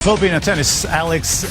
Filipino tennis Alex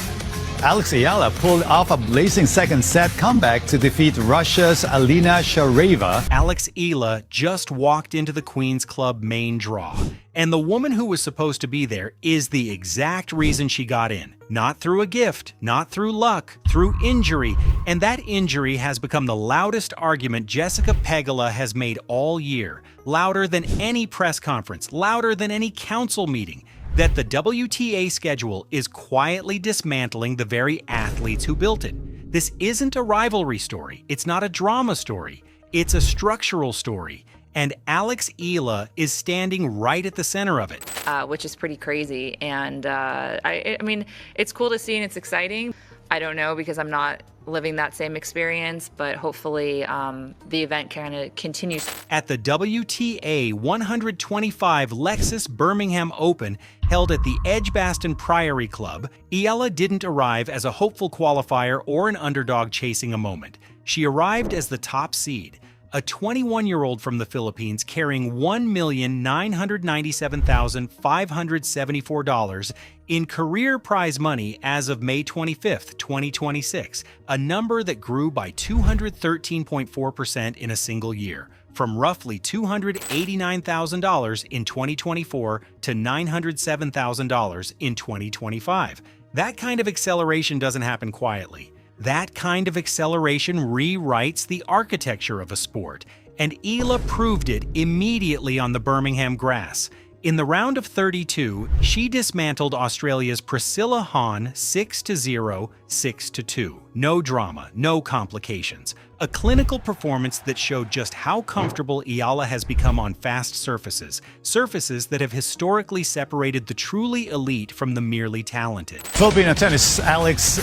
Eala pulled off a blazing second-set comeback to defeat Russia's Alina Shareva. Alex Eala just walked into the Queen's Club main draw, and the woman who was supposed to be there is the exact reason she got in. Not through a gift, not through luck, through injury, and that injury has become the loudest argument Jessica Pegula has made all year, louder than any press conference, louder than any council meeting, that the WTA schedule is quietly dismantling the very athletes who built it. This isn't a rivalry story. It's not a drama story. It's a structural story. And Alex Eala is standing right at the center of it. Which is pretty crazy. And I mean, it's cool to see and it's exciting. I don't know because I'm not living that same experience, but hopefully the event kind of continues. At the WTA 125 Lexus Birmingham Open, held at the Edgbaston Priory Club, Eala didn't arrive as a hopeful qualifier or an underdog chasing a moment. She arrived as the top seed, a 21-year-old from the Philippines carrying $1,997,574 in career prize money as of May 25, 2026, a number that grew by 213.4% in a single year, from roughly $289,000 in 2024 to $907,000 in 2025. That kind of acceleration doesn't happen quietly. That kind of acceleration rewrites the architecture of a sport, and Eala proved it immediately on the Birmingham grass. In the round of 32, she dismantled Australia's Priscilla Hahn 6-0, 6-2. No drama, no complications. A clinical performance that showed just how comfortable Eala has become on fast surfaces, surfaces that have historically separated the truly elite from the merely talented. Filipino tennis Alex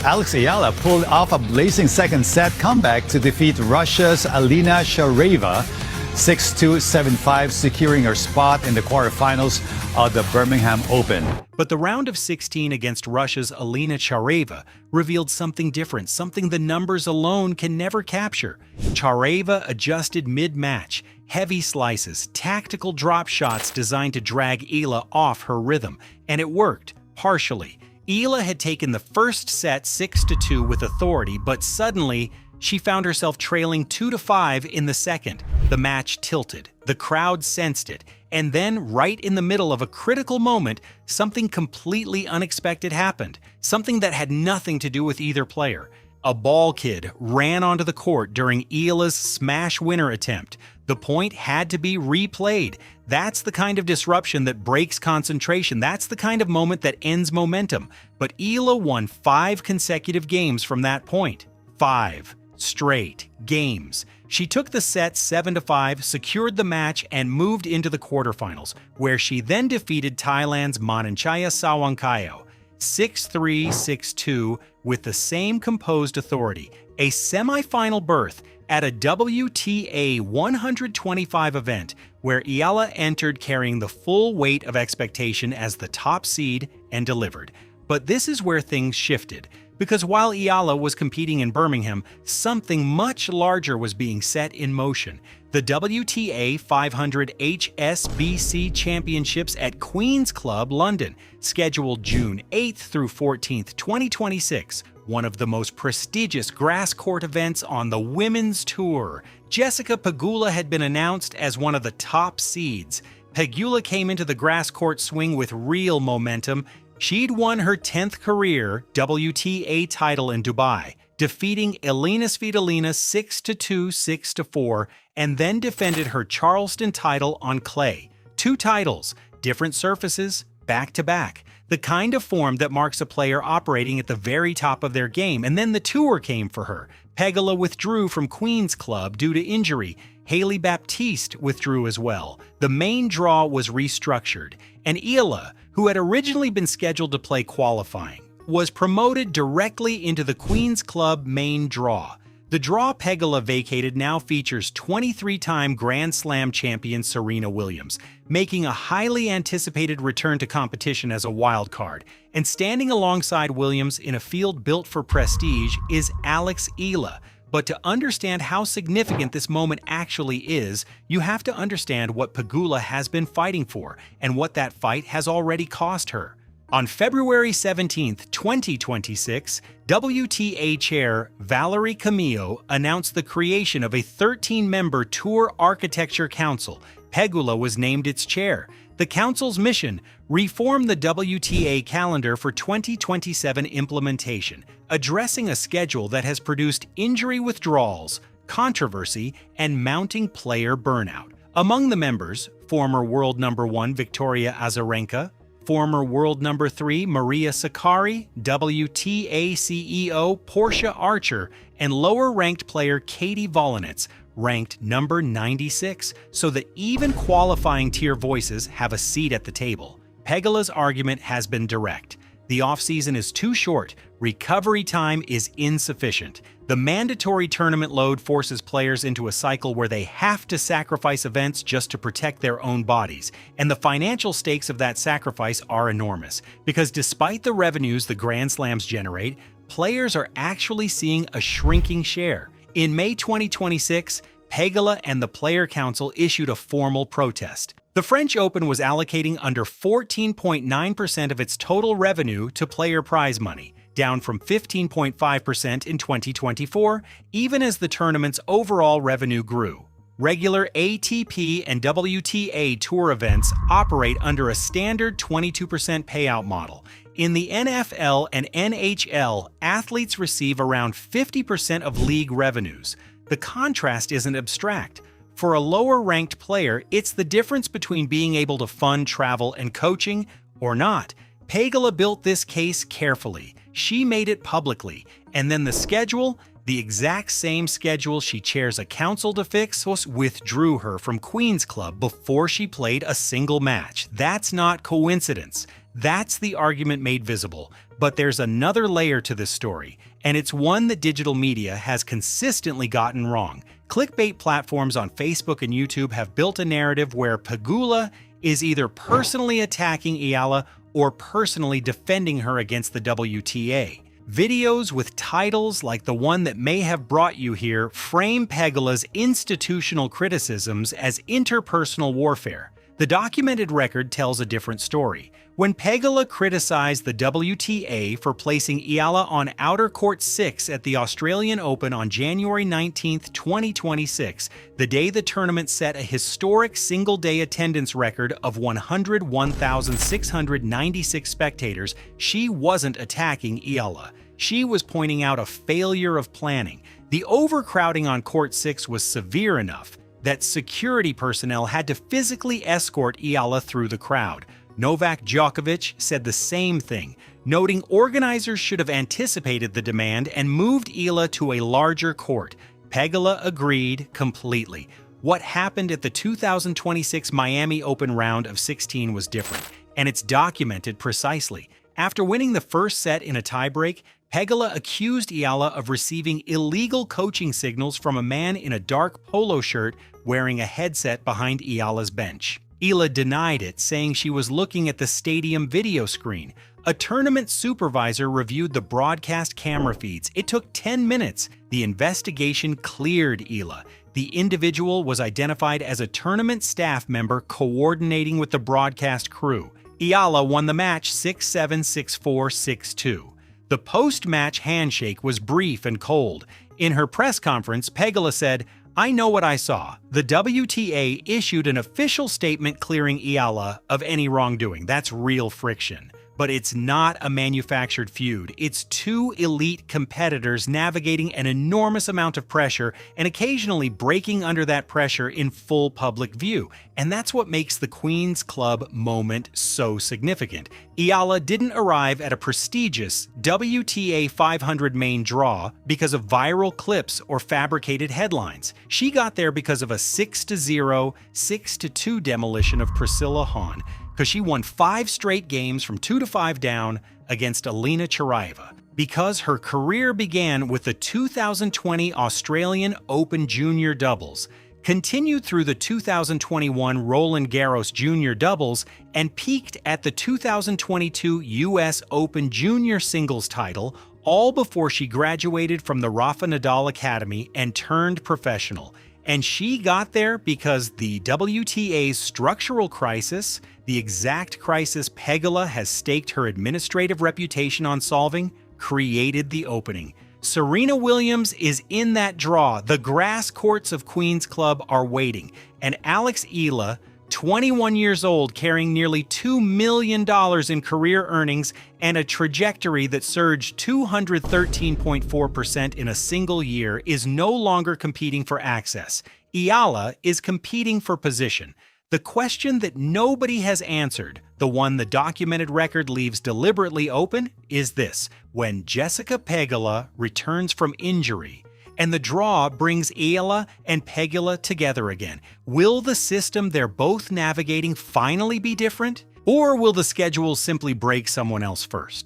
Eala pulled off a blazing second-set comeback to defeat Russia's Alina Shareva 6-2, 7-5, securing her spot in the quarterfinals of the Birmingham Open. But the round of 16 against Russia's Alina Shareva revealed something different, something the numbers alone can never capture. Shareva adjusted mid-match, heavy slices, tactical drop shots designed to drag Eala off her rhythm, and it worked, partially. Eala had taken the first set 6-2 with authority, but suddenly she found herself trailing 2-5 in the second. The match tilted, the crowd sensed it, and then right in the middle of a critical moment, something completely unexpected happened, something that had nothing to do with either player. A ball kid ran onto the court during Eala's smash winner attempt. The point had to be replayed. That's the kind of disruption that breaks concentration. That's the kind of moment that ends momentum. But Eala won 5 consecutive games from that point. 5 straight games. She took the set 7-5, secured the match, and moved into the quarterfinals, where she then defeated Thailand's Mananchaya Sawangkayo 6-3, 6-2 with the same composed authority, a semi-final berth at a WTA 125 event where Eala entered carrying the full weight of expectation as the top seed and delivered. But this is where things shifted, because while Eala was competing in Birmingham, something much larger was being set in motion. The WTA 500 HSBC Championships at Queen's Club, London, scheduled June 8th through 14th, 2026, one of the most prestigious grass court events on the women's tour. Jessica Pegula had been announced as one of the top seeds. Pegula came into the grass court swing with real momentum. She'd won her 10th career WTA title in Dubai, defeating Elina Svitolina 6-2, 6-4, and then defended her Charleston title on clay. 2 titles, different surfaces, back-to-back. The kind of form that marks a player operating at the very top of their game. And then the tour came for her. Pegula withdrew from Queen's Club due to injury. Hailey Baptiste withdrew as well. The main draw was restructured, and Eala, who had originally been scheduled to play qualifying, was promoted directly into the Queen's Club main draw. The draw Pegula vacated now features 23-time Grand Slam champion Serena Williams, making a highly anticipated return to competition as a wild card. And standing alongside Williams in a field built for prestige is Alex Eala. But to understand how significant this moment actually is, you have to understand what Pegula has been fighting for and what that fight has already cost her. On February 17, 2026, WTA chair Valerie Camillo announced the creation of a 13-member Tour Architecture Council. Pegula was named its chair. The council's mission: reform the WTA calendar for 2027 implementation, addressing a schedule that has produced injury withdrawals, controversy, and mounting player burnout. Among the members, former world number 1 Victoria Azarenka, former world number 3 Maria Sakkari, WTA CEO Portia Archer, and lower-ranked player Katie Volinets, ranked number 96, so that even qualifying tier voices have a seat at the table. Pegula's argument has been direct. The offseason is too short, recovery time is insufficient. The mandatory tournament load forces players into a cycle where they have to sacrifice events just to protect their own bodies, and the financial stakes of that sacrifice are enormous, because despite the revenues the Grand Slams generate, players are actually seeing a shrinking share. In May 2026, Pegula and the Player Council issued a formal protest. The French Open was allocating under 14.9% of its total revenue to player prize money, down from 15.5% in 2024, even as the tournament's overall revenue grew. Regular ATP and WTA Tour events operate under a standard 22% payout model. In the NFL and NHL, athletes receive around 50% of league revenues. The contrast isn't abstract. For a lower-ranked player, it's the difference between being able to fund travel and coaching or not. Pegula built this case carefully. She made it publicly. And then the schedule, the exact same schedule she chairs a council to fix, withdrew her from Queen's Club before she played a single match. That's not coincidence. That's the argument made visible. But there's another layer to this story, and it's one that digital media has consistently gotten wrong. Clickbait platforms on Facebook and YouTube have built a narrative where Pegula is either personally attacking Eala or personally defending her against the WTA. Videos with titles like the one that may have brought you here frame Pegula's institutional criticisms as interpersonal warfare. The documented record tells a different story. When Pegula criticized the WTA for placing Eala on outer court 6 at the Australian Open on January 19, 2026, the day the tournament set a historic single-day attendance record of 101,696 spectators, she wasn't attacking Eala. She was pointing out a failure of planning. The overcrowding on court 6 was severe enough that security personnel had to physically escort Eala through the crowd. Novak Djokovic said the same thing, noting organizers should have anticipated the demand and moved Eala to a larger court. Pegula agreed completely. What happened at the 2026 Miami Open round of 16 was different, and it's documented precisely. After winning the first set in a tiebreak, Pegula accused Eala of receiving illegal coaching signals from a man in a dark polo shirt wearing a headset behind Eala's bench. Eala denied it, saying she was looking at the stadium video screen. A tournament supervisor reviewed the broadcast camera feeds. It took 10 minutes. The investigation cleared Eala. The individual was identified as a tournament staff member coordinating with the broadcast crew. Eala won the match 6-7, 6-4, 6-2. The post-match handshake was brief and cold. In her press conference, Pegula said, "I know what I saw. The WTA issued an official statement clearing Eala of any wrongdoing. That's real friction. But it's not a manufactured feud. It's two elite competitors navigating an enormous amount of pressure and occasionally breaking under that pressure in full public view. And that's what makes the Queen's Club moment so significant. Eala didn't arrive at a prestigious WTA 500 main draw because of viral clips or fabricated headlines. She got there because of a 6-0, 6-2 demolition of Priscilla Hahn, because she won 5 straight games from 2-5 down against Alina Sharaeva. Because her career began with the 2020 Australian Open Junior Doubles, continued through the 2021 Roland Garros Junior Doubles, and peaked at the 2022 US Open Junior Singles title, all before she graduated from the Rafa Nadal Academy and turned professional. And she got there because the WTA's structural crisis, The exact crisis Pegula has staked her administrative reputation on solving created the opening. Serena Williams is in that draw. The grass courts of Queen's Club are waiting. And Alex Eala, 21 years old, carrying nearly $2 million in career earnings and a trajectory that surged 213.4% in a single year, is no longer competing for access. Eala is competing for position. The question that nobody has answered, the one the documented record leaves deliberately open, is this: when Jessica Pegula returns from injury and the draw brings Eala and Pegula together again, will the system they're both navigating finally be different? Or will the schedule simply break someone else first?